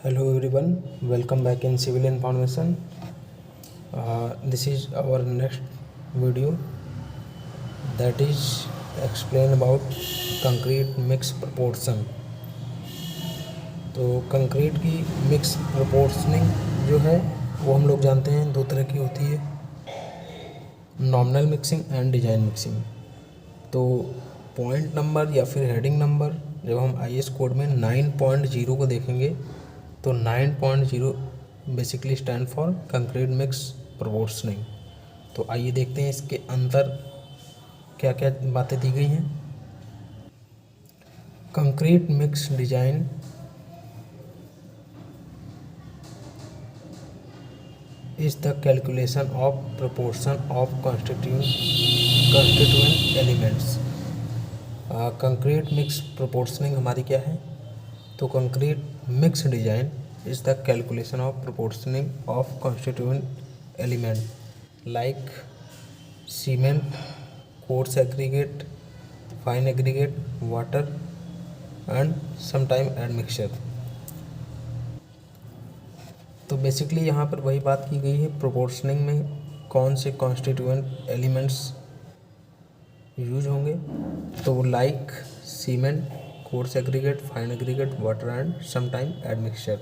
Hello everyone, welcome back in Civil Information. This is our next video that is explain about concrete mix proportion. तो concrete की mix प्रोपोर्शनिंग जो है वो हम लोग जानते हैं दो तरह की होती है, nominal mixing and design mixing. तो पॉइंट नंबर या फिर हेडिंग नंबर जब हम आईएस कोड में 9.0 को देखेंगे तो 9.0 basically stand for concrete mix proportioning. तो आइए देखते हैं इसके अंदर क्या क्या बातें दी गई हैं। Concrete mix design is the calculation of proportion of constituent elements। Concrete mix proportioning हमारी क्या है? तो concrete mix design is the calculation of proportioning of constituent element like cement, coarse aggregate, fine aggregate, water and sometime admixture. तो basically यहाँ पर वही बात की गई है, प्रोपोर्शनिंग में कौन से कॉन्स्टिट्यूएंट एलिमेंट्स यूज होंगे। तो like cement, coarse aggregate, fine aggregate, water and sometime admixture,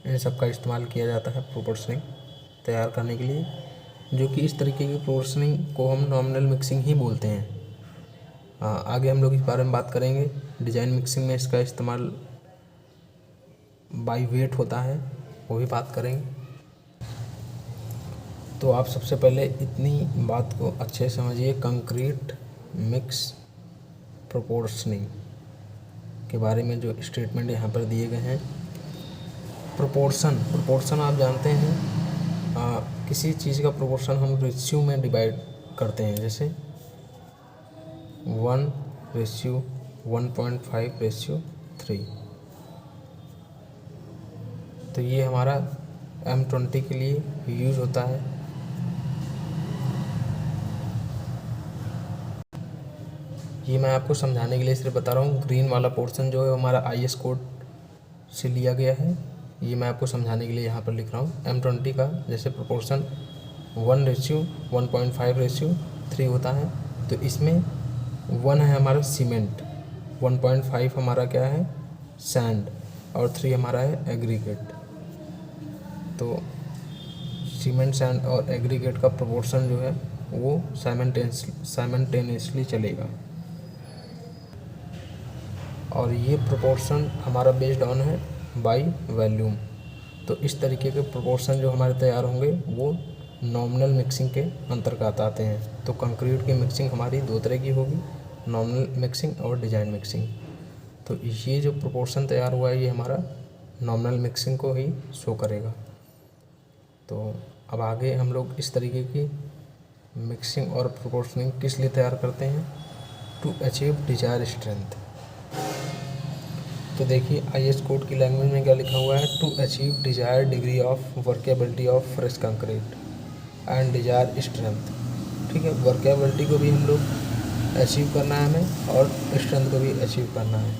इन सब का इस्तेमाल किया जाता है प्रोपोर्शनिंग तैयार करने के लिए, जो कि इस तरीके की प्रोपोर्शनिंग को हम नॉमिनल मिक्सिंग ही बोलते हैं। आगे हम लोग इस बारे में बात करेंगे। डिजाइन मिक्सिंग में इसका इस्तेमाल बाई वेट होता है, वो भी बात करेंगे। तो आप सबसे पहले इतनी बात को अच्छे से समझिए, कंक्रीट मिक्स प्रोपोर्शनिंग के बारे में जो स्टेटमेंट यहाँ पर दिए गए हैं। प्रोपोर्शन आप जानते हैं, किसी चीज़ का प्रोपोर्शन हम रेशियो में डिवाइड करते हैं, जैसे 1:1.5:3। तो ये हमारा M20 के लिए यूज होता है। ये मैं आपको समझाने के लिए सिर्फ बता रहा हूँ। ग्रीन वाला पोर्शन जो है हमारा आईएस कोड से लिया गया है, ये मैं आपको समझाने के लिए यहाँ पर लिख रहा हूँ। M20 का जैसे प्रोपोर्शन 1:1.5:3 होता है, तो इसमें 1 है हमारा सीमेंट, 1.5 हमारा क्या है सैंड, और 3 हमारा है एग्रीगेट। तो सीमेंट, सैंड और एग्रीगेट का प्रोपोर्शन जो है वो साइमल्टेनियसली चलेगा, और ये प्रोपोर्शन हमारा बेस्ड ऑन है बाय वॉल्यूम। तो इस तरीके के प्रोपोर्शन जो हमारे तैयार होंगे वो नॉमिनल मिक्सिंग के अंतर्गत आते हैं। तो कंक्रीट की मिक्सिंग हमारी दो तरह की होगी, नॉमिनल मिक्सिंग और डिजाइन मिक्सिंग। तो ये जो प्रोपोर्शन तैयार हुआ है ये हमारा नॉमिनल मिक्सिंग को ही शो करेगा। तो अब आगे हम लोग इस तरीके की मिक्सिंग और प्रोपोर्शनिंग किस लिए तैयार करते हैं? To achieve desired strength. तो देखिए आईएस कोड की लैंग्वेज में क्या लिखा हुआ है? To achieve desired degree of workability of fresh concrete and desired strength. ठीक है, वर्केबिलिटी को भी हम लोग अचीव करना है हमें, और स्ट्रेंथ को भी अचीव करना है।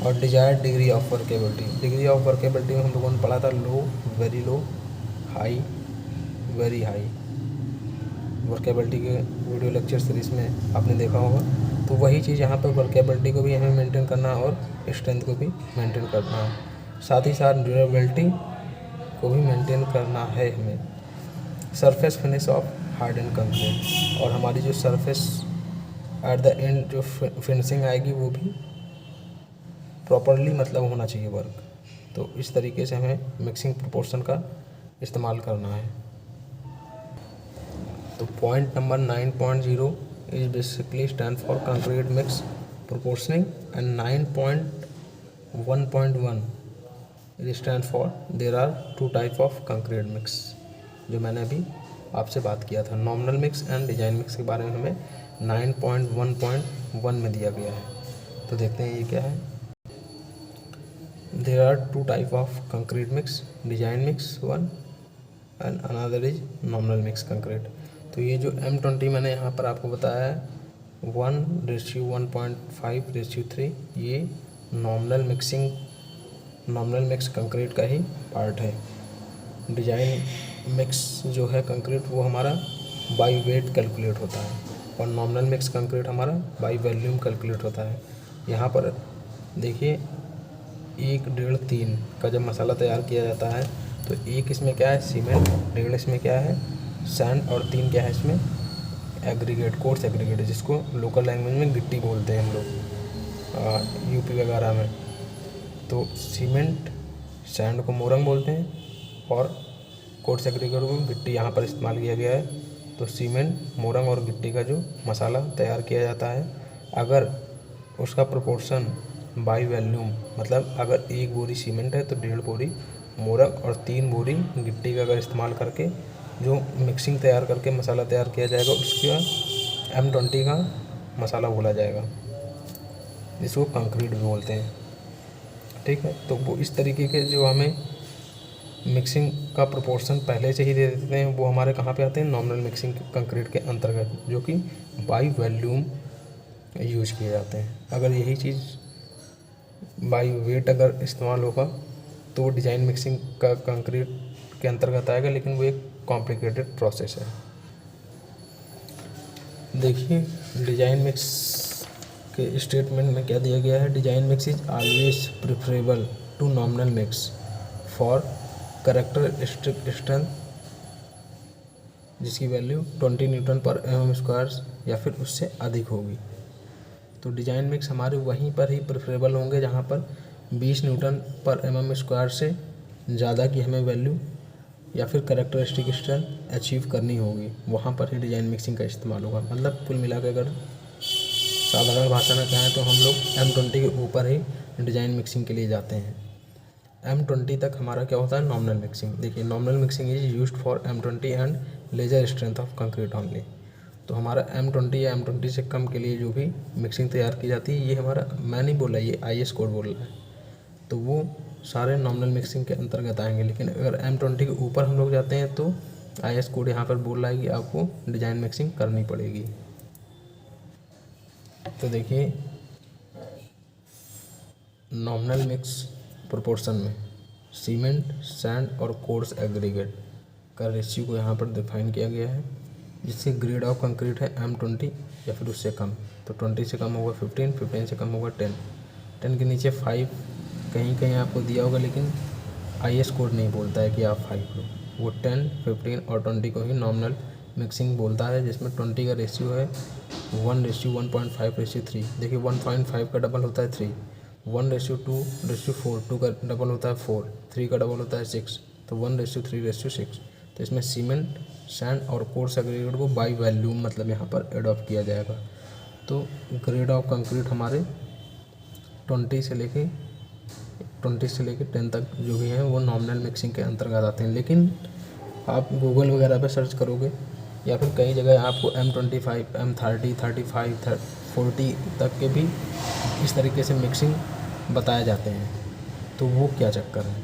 और desired degree of workability, degree of workability में हम लोगों ने पढ़ा था low, very low, high, very high. Workability के वीडियो लेक्चर सीरीज में आपने देखा होगा। तो वही चीज़ यहाँ पर वर्केबिलिटी को भी हमें मेंटेन करना है और स्ट्रेंथ को भी मेंटेन करना है, साथ ही साथ ड्यूरेबिलिटी को भी मेंटेन करना है हमें। Surface finish off hard and concrete, और हमारी जो सरफेस एट द एंड जो फिनिशिंग आएगी वो भी प्रॉपरली मतलब होना चाहिए वर्क। तो इस तरीके से हमें मिक्सिंग प्रोपोर्शन का इस्तेमाल करना है। तो point number 9.0 is basically stand for concrete mix proportioning, and 9.1.1 is stand for there are two type of concrete mix, जो मैंने अभी आपसे बात किया था। Nominal mix and design mix के बारे में हमें 9.1.1 में दिया गया है। तो देखते हैं ये क्या है। There are two type of concrete mix, design mix 1 and another is nominal mix concrete. तो ये जो M20 मैंने यहाँ पर आपको बताया है 1:1.5:3, ये nominal mixing nominal mix concrete का ही पार्ट है। डिजाइन मिक्स जो है कंक्रीट वो हमारा बाई वेट कैलकुलेट होता है और नॉमिनल मिक्स कंक्रीट हमारा बाई वॉल्यूम कैलकुलेट होता है। यहाँ पर देखिए 1, 1.5, 3 का जब मसाला तैयार किया जाता है तो 1 इसमें क्या है सीमेंट, 1.5 इसमें क्या है सैंड और 3 क्या है इसमें एग्रीगेट, कोर्स एग्रीगेट, जिसको लोकल लैंग्वेज में गिट्टी बोलते हैं हम लोग यूपी वगैरह में। तो सीमेंट सैंड को मोरंग बोलते हैं और कोर्स एग्रीगेट को गिट्टी यहाँ पर इस्तेमाल किया गया है। तो सीमेंट, मोरंग और गिट्टी का जो मसाला तैयार किया जाता है, अगर उसका प्रोपोर्शन बाई वॉल्यूम, मतलब अगर 1 बोरी सीमेंट है तो 1.5 बोरी मोरंग और 3 बोरी गिट्टी का अगर इस्तेमाल करके जो मिक्सिंग तैयार करके मसाला तैयार किया जाएगा उसका M20 का मसाला बोला जाएगा, जिसको कंक्रीट भी बोलते हैं। ठीक है, तो वो इस तरीके के जो हमें मिक्सिंग का प्रोपोर्शन पहले से ही दे देते हैं वो हमारे कहाँ पे आते हैं नॉमिनल मिक्सिंग कंक्रीट के अंतर्गत, जो कि बाई वॉल्यूम यूज किए जाते हैं। अगर यही चीज़ बाई वेट अगर इस्तेमाल होगा तो वो डिज़ाइन मिक्सिंग का कंक्रीट के अंतर्गत आएगा, लेकिन वो एक कॉम्प्लिकेटेड प्रोसेस है। देखिए डिज़ाइन मिक्स के स्टेटमेंट में क्या दिया गया है, design mix is always preferable to nominal mix for characteristic strength जिसकी वैल्यू 20 न्यूटन पर mm² या फिर उससे अधिक होगी। तो डिज़ाइन मिक्स हमारे वहीं पर ही प्रेफरेबल होंगे जहाँ पर 20 न्यूटन पर mm² से ज़्यादा की हमें वैल्यू या फिर कैरेक्टरिस्टिक स्ट्रेंथ अचीव करनी होगी, वहाँ पर ही डिज़ाइन मिक्सिंग का इस्तेमाल होगा। मतलब कुल मिला के अगर साधारण भाषा में कहें तो हम लोग M20 के ऊपर ही डिज़ाइन मिक्सिंग के लिए जाते हैं। M20 तक हमारा क्या होता है नॉमिनल मिक्सिंग। देखिए nominal mixing is used for M20 and lesser strength of concrete only. तो हमारा M20 या M20 से कम के लिए जो भी मिक्सिंग तैयार की जाती है, ये हमारा मैं नहीं बोल रहा, ये IS कोड बोल रहा है, तो वो सारे नॉमिनल मिक्सिंग के अंतर्गत आएंगे। लेकिन अगर M20 के ऊपर हम लोग जाते हैं तो IS कोड यहाँ पर बोल रहा है कि आपको डिज़ाइन मिक्सिंग करनी पड़ेगी। तो देखिए नॉमिनल मिक्स प्रोपोर्शन में सीमेंट, सैंड और कोर्स एग्रीगेट का रेशियो को यहाँ पर डिफाइन किया गया है, जिससे ग्रेड ऑफ कंक्रीट है M20 या फिर उससे कम। तो 20 से कम होगा 15, 15 से कम होगा 10, 10 के नीचे 5 कहीं कहीं आपको दिया होगा, लेकिन IS कोड नहीं बोलता है कि आप 5 लो, वो 10, 15 और 20 को ही नॉमिनल मिक्सिंग बोलता है, जिसमें 20 का रेशियो है 1:1.5:3। देखिए 1.5 का डबल होता है 3, 1:2:4, 2 का डबल होता है 4, 3 का डबल होता है 6, तो 1:3:6। तो इसमें सीमेंट, सैंड और कोर्स एग्रीगेट को बाई वॉल्यूम मतलब यहाँ पर एडॉप्ट किया जाएगा। तो ग्रेड ऑफ कंक्रीट हमारे 20 से लेके 10 तक जो भी हैं वो नॉमिनल मिक्सिंग के अंतर्गत आते हैं। लेकिन आप गूगल वगैरह पे सर्च करोगे या फिर कई जगह आपको M25, M30, 35, 40 तक के भी इस तरीके से मिक्सिंग बताए जाते हैं। तो वो क्या चक्कर है,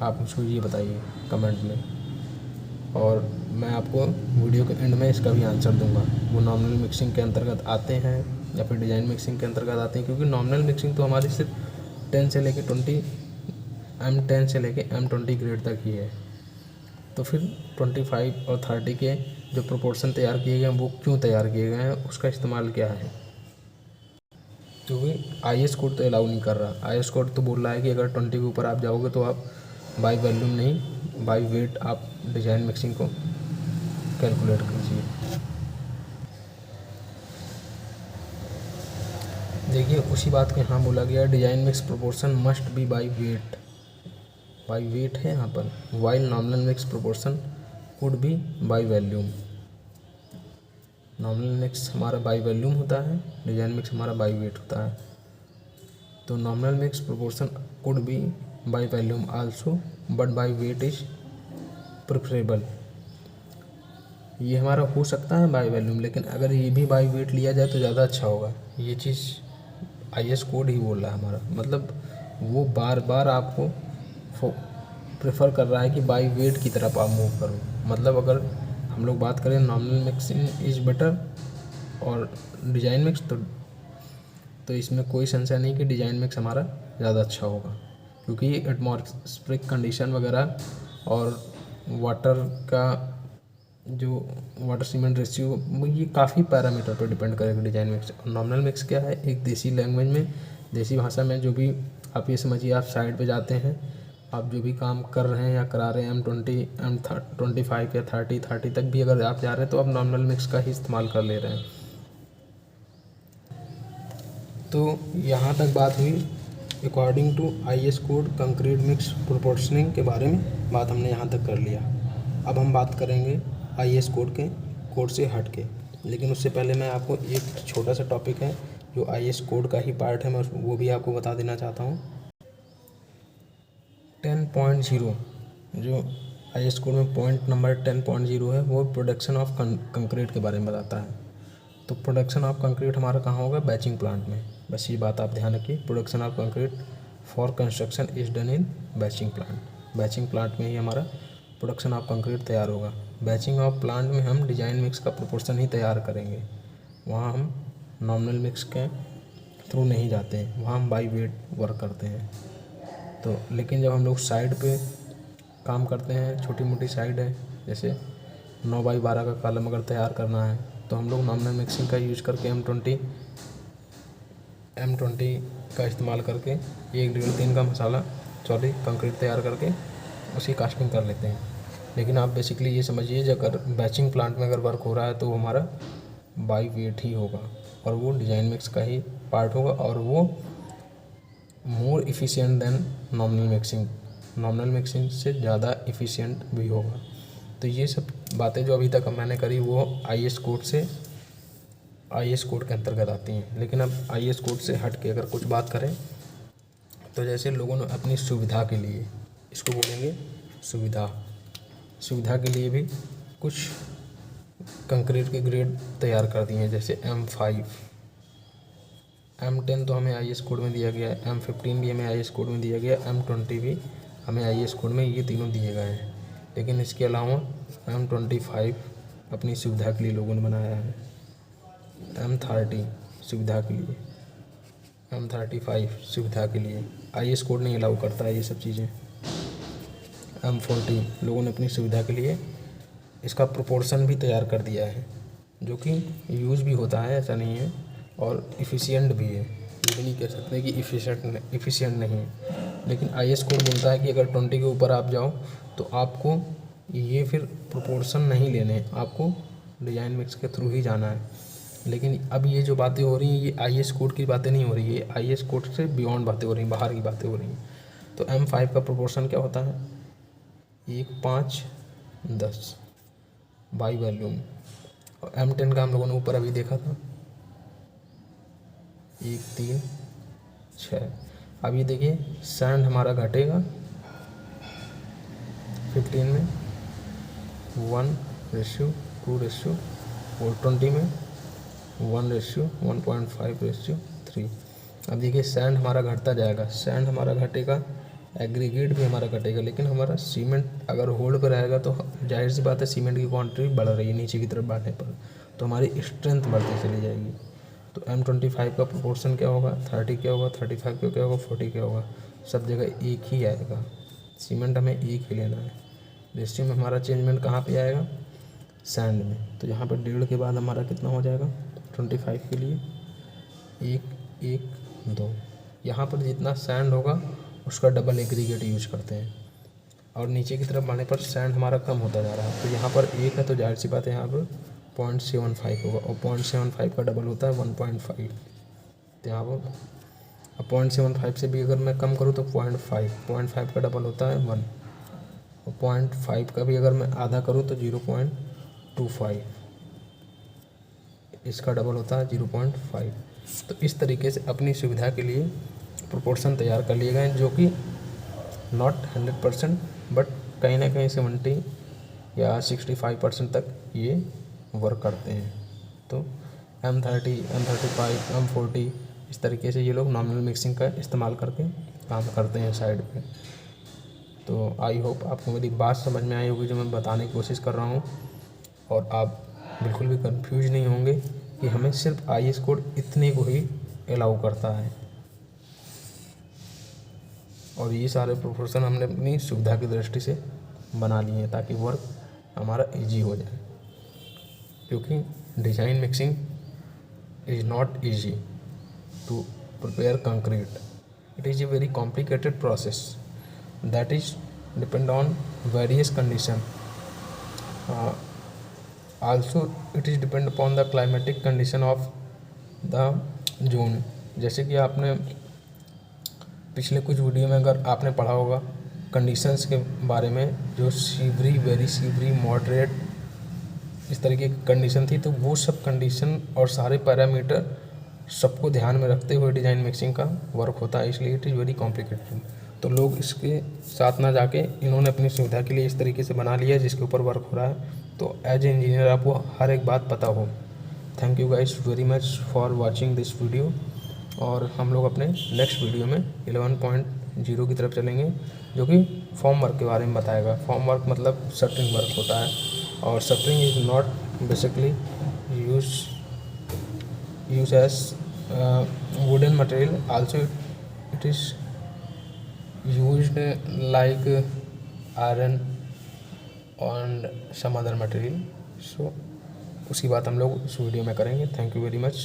आप मुझको ये बताइए कमेंट में, और मैं आपको वीडियो के एंड में इसका भी आंसर दूंगा। वो नॉमिनल मिक्सिंग के अंतर्गत आते हैं या फिर डिज़ाइन मिक्सिंग के अंतर्गत आते हैं, क्योंकि नॉमिनल मिक्सिंग तो हमारी सिर्फ 10 से लेके 20 M10 से लेके M20 ग्रेड तक ही है। तो फिर 25 और 30 के जो प्रोपोर्शन तैयार किए गए हैं वो क्यों तैयार किए गए हैं, उसका इस्तेमाल क्या है, क्योंकि IS कोड तो अलाउ नहीं कर रहा। IS कोड तो बोल रहा है कि अगर 20 के ऊपर आप जाओगे तो आप बाई वॉल्यूम नहीं बाई वेट आप डिज़ाइन मिक्सिंग को कैलकुलेट कीजिए। देखिए उसी बात को यहाँ बोला गया, design mix proportion must be by wait. By wait है यहाँ पर, while nominal mix proportion could be by volume. Nominal mix हमारा बाई वॉल्यूम होता है, डिज़ाइन मिक्स हमारा बाई वेट होता है। तो nominal mix proportion could be by volume also but by wait is preferable. ये हमारा हो सकता है बाई वॉल्यूम, लेकिन अगर ये भी बाई वेट लिया जाए तो ज़्यादा अच्छा होगा। ये चीज़ IS कोड ही बोल रहा है हमारा, मतलब वो बार बार आपको प्रेफर कर रहा है कि बाई वेट की तरफ आप मूव करो। मतलब अगर हम लोग बात करें नॉमिनल मिक्सिंग इज़ बेटर और डिज़ाइन मिक्स, तो इसमें कोई संशय नहीं कि डिज़ाइन मिक्स हमारा ज़्यादा अच्छा होगा। क्योंकि एटमॉस्फेरिक कंडीशन वगैरह और वाटर का जो वाटर सीमेंट रेशियो ये काफ़ी पैरामीटर पर डिपेंड करेगा डिजाइन मिक्स। नॉमिनल मिक्स क्या है, एक देसी लैंग्वेज में, देसी भाषा में जो भी आप ये समझिए, आप साइड पे जाते हैं, आप जो भी काम कर रहे हैं या करा रहे हैं M20 M25 या 30 तक भी अगर आप जा रहे हैं तो आप नॉमिनल मिक्स का ही इस्तेमाल कर ले रहे हैं। तो यहाँ तक बात हुई according to IS code concrete mix proportioning के बारे में, बात हमने यहाँ तक कर लिया। अब हम बात करेंगे IS कोड से हट के, लेकिन उससे पहले मैं आपको एक छोटा सा टॉपिक है जो IS कोड का ही पार्ट है, मैं वो भी आपको बता देना चाहता हूँ। 10.0 जो IS कोड में पॉइंट नंबर 10.0 है वो प्रोडक्शन ऑफ कंक्रीट के बारे में बताता है। तो प्रोडक्शन ऑफ कंक्रीट हमारा कहाँ होगा, बैचिंग प्लांट में। बस ये बात आप ध्यान रखिए, production of concrete for construction is done in batching plant. Batching plant में ही हमारा प्रोडक्शन ऑफ कंक्रीट तैयार होगा। बैचिंग ऑफ प्लांट में हम डिजाइन मिक्स का प्रोपोर्शन ही तैयार करेंगे, वहाँ हम नॉमिनल मिक्स के थ्रू नहीं जाते हैं, वहाँ हम बाई वेट वर्क करते हैं। तो लेकिन जब हम लोग साइड पे काम करते हैं, छोटी मोटी साइड है, जैसे 9x12 का कॉलम अगर तैयार करना है तो हम लोग नॉमिनल मिक्सिंग का यूज करके M20 का इस्तेमाल करके 1-1.5 का मसाला कंक्रीट तैयार करके उसकी कास्टिंग कर लेते हैं। लेकिन आप बेसिकली ये समझिए, जब अगर बैचिंग प्लांट में अगर वर्क हो रहा है तो वो हमारा बाई वेट ही होगा और वो डिजाइन मिक्स का ही पार्ट होगा और वो more efficient than nominal mixing, nominal mixing से ज़्यादा इफ़िशिएंट भी होगा। तो ये सब बातें जो अभी तक मैंने करी वो IS कोड के अंतर्गत आती हैं। लेकिन अब IS कोड से हट के अगर कुछ बात करें तो जैसे लोगों ने अपनी सुविधा के लिए, इसको बोलेंगे सुविधा के लिए भी कुछ कंक्रीट के ग्रेड तैयार कर दिए हैं, जैसे M5 M10 तो हमें IS कोड में दिया गया है, M15 भी हमें IS कोड में दिया गया है, M20 भी हमें IS कोड में, ये तीनों दिए गए हैं। लेकिन इसके अलावा M25 अपनी सुविधा के लिए लोगों ने बनाया है, M30 सुविधा के लिए, M35 सुविधा के लिए, IS कोड नहीं अलाउ करता है ये सब चीज़ें। M40 लोगों ने अपनी सुविधा के लिए इसका प्रोपोर्शन भी तैयार कर दिया है, जो कि यूज़ भी होता है, ऐसा नहीं है, और इफ़िशिएंट भी है। ये भी नहीं कह सकते कि इफ़िशिएंट नहीं है। लेकिन IS कोड बोलता है कि अगर 20 के ऊपर आप जाओ तो आपको ये फिर प्रोपोर्शन नहीं लेने हैं, आपको डिजाइन मिक्स के थ्रू ही जाना है। लेकिन अब ये जो बातें हो रही हैं ये IS कोड की बातें नहीं हो रही है, IS कोड से बियॉन्ड बातें हो रही हैं, बाहर की बातें हो रही हैं। तो M5 का प्रोपोर्शन क्या होता है, 1:5:10 बाई वॉल्यूम। और M10 का हम लोगों ने ऊपर अभी देखा था 1:3:6। अब ये देखिए सैंड हमारा घटेगा 15 में 1:2:, और 20 में 1:1.5:3। अब देखिए सैंड हमारा घटता जाएगा, सैंड हमारा घटेगा, एग्रीगेट भी हमारा घटेगा, लेकिन हमारा सीमेंट अगर होल्ड पर रहेगा तो जाहिर सी बात है सीमेंट की क्वांटिटी बढ़ रही है नीचे की तरफ बढ़ने पर, तो हमारी स्ट्रेंथ बढ़ती चली जाएगी। तो M25 का प्रोपोर्शन क्या होगा, 30 क्या होगा, 35 क्या होगा, 40 क्या होगा, सब जगह एक ही आएगा। सीमेंट हमें एक ही लेना है। रेशियो में हमारा चेंजमेंट कहाँ पे आएगा, सैंड में। तो यहाँ पर 1.5 के बाद हमारा कितना हो जाएगा 25 के लिए 1:1:2। यहाँ पर जितना सैंड होगा उसका डबल एग्रीगेट यूज करते हैं, और नीचे की तरफ बढ़ने पर सैंड हमारा कम होता जा रहा है। तो यहाँ पर 1 है तो जाहिर सी बात है यहाँ पर 0.75 होगा, और 0.75 का डबल होता है 1.5। तो यहाँ पर 0.75 से भी अगर मैं कम करूँ तो 0.5 का डबल होता है 1, और 0.5 का भी अगर मैं आधा करूँ तो 0.25, इसका डबल होता है 0.5। तो इस तरीके से अपनी सुविधा के लिए प्रोपोर्शन तैयार कर लिए गए हैं, जो कि नॉट 100% बट कहीं ना कहीं 70 या 65% तक ये वर्क करते हैं। तो M30, M35, M40 इस तरीके से ये लोग नॉमिनल मिक्सिंग का इस्तेमाल करके काम करते हैं साइड पे। तो आई होप आपको मेरी बात समझ में आई होगी जो मैं बताने की कोशिश कर रहा हूँ, और आप बिल्कुल भी कंफ्यूज नहीं होंगे कि हमें सिर्फ IS कोड इतने को ही अलाउ करता है। और ये सारे प्रोपोर्शन हमने अपनी सुविधा की दृष्टि से बना लिए हैं ताकि वर्क हमारा इजी हो जाए, क्योंकि design mixing is not easy to prepare concrete. It is a very complicated process that is depend on various condition. Also it is depend upon the climatic condition of the zone. जैसे कि आपने पिछले कुछ video में अगर आपने पढ़ा होगा कंडीशंस के बारे में, जो सीवरी, वेरी सीवरी, मॉडरेट, इस तरीके की कंडीशन थी, तो वो सब कंडीशन और सारे पैरामीटर सबको ध्यान में रखते हुए डिज़ाइन मिक्सिंग का वर्क होता है, इसलिए इट इज़ वेरी कॉम्प्लिकेटेड. तो लोग इसके साथ ना जाके इन्होंने अपनी सुविधा के लिए इस तरीके से बना लिया है जिसके ऊपर वर्क हो रहा है. तो एज ए इंजीनियर आपको हर एक बात पता हो. Thank you guys very much for watching this video. और हम लोग अपने नेक्स्ट वीडियो में 11.0 की तरफ चलेंगे, जो कि फॉर्म वर्क के बारे में बताएगा. फॉर्म वर्क मतलब शटरिंग वर्क होता है, और shuttering is not basically use as wooden material. Also it is used like iron and some other material. So उसकी बात हम लोग इस वीडियो में करेंगे. Thank you very much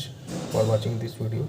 for watching this video.